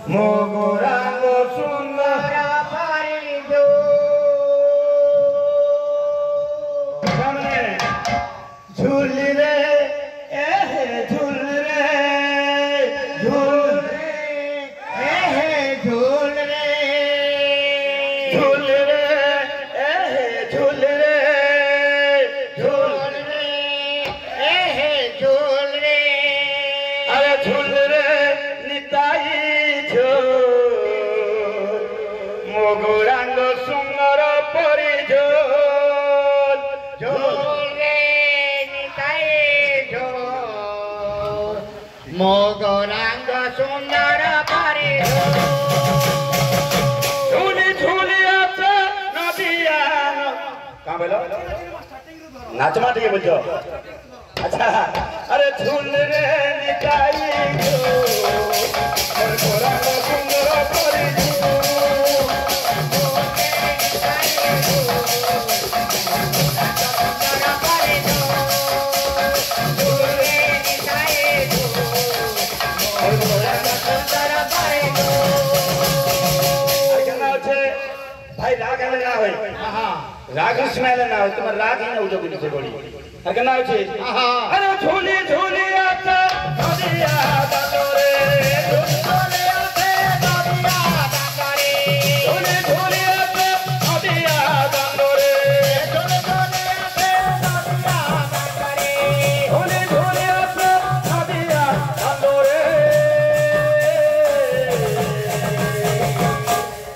मोगरांग सुंदर परिजो झूल रे झूल रे झूल झूल रे झूल रे झूल रे झूल रे झूल रे अरे झूल रे निताई मोगरांग सुंदर परिजोल झोल रे निताई झोल मोगरांग सुंदर परिजोल झूली झूली आछे नदियान कहां बोलो नाचमा टिके बोलছো अच्छा अरे झूल रे निताई झोल मोगरांग सुंदर परिजोल भाई राग है ना भाई राग स्मेल ना हो तुम राग ही ना उठो किसी से बोली अगर ना हो अरे झूली झूली आता नदिया दादरे झूली आते नदिया दादरे झूली झूली आते नदिया दादरे झूली झूली आते नदिया दादरे झूली झूली आते नदिया दादरे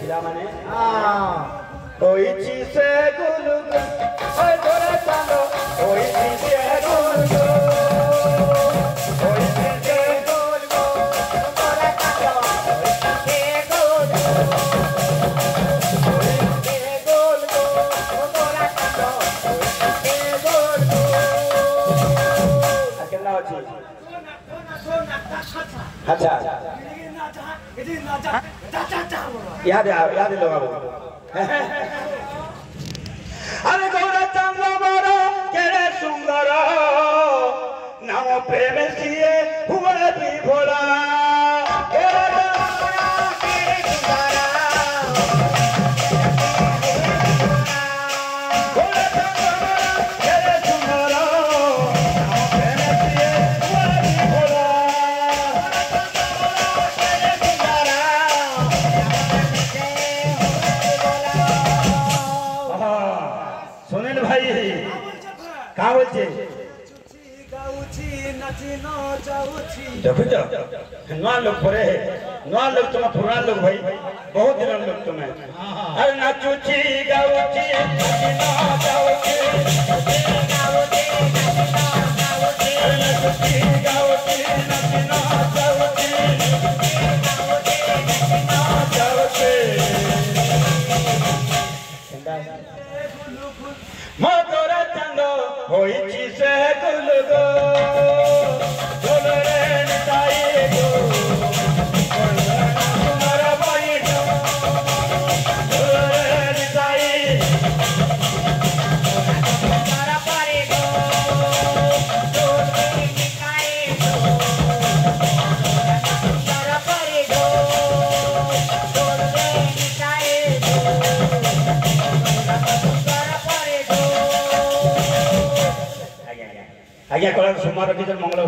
क्या माने कोई चीज़ से गुलु ओए तोरा चांदो कोई चीज़ से गुलु कोई चीज़ से गुलु तोरा चांदो कोई चीज़ से गुलु कोई चीज़ से गुलु तोरा चांदो कोई चीज़ से गुलु अकेला हो चीज़ अच्छा याद लो बाबू अरे गौरा चांद मोरो केरे सुंदर नाम प्रेम किए हुए भी भोला कहाँ बोलते देखो नवा लोग परे नवा लोग तुम पुराना लोग भाई बहुत दिन लोग तुम्हें अरे नाचूची गाऊची नाचूची गाऊची मोगरा चांदो होई चीसे गुलगो झोल रे निताई गो सुंदर परिजो झोल रे निताई सुंदर परिजो झोल रे निताई सुंदर परिजो झोल रे निताई आज्ञा कला सुमार मंगल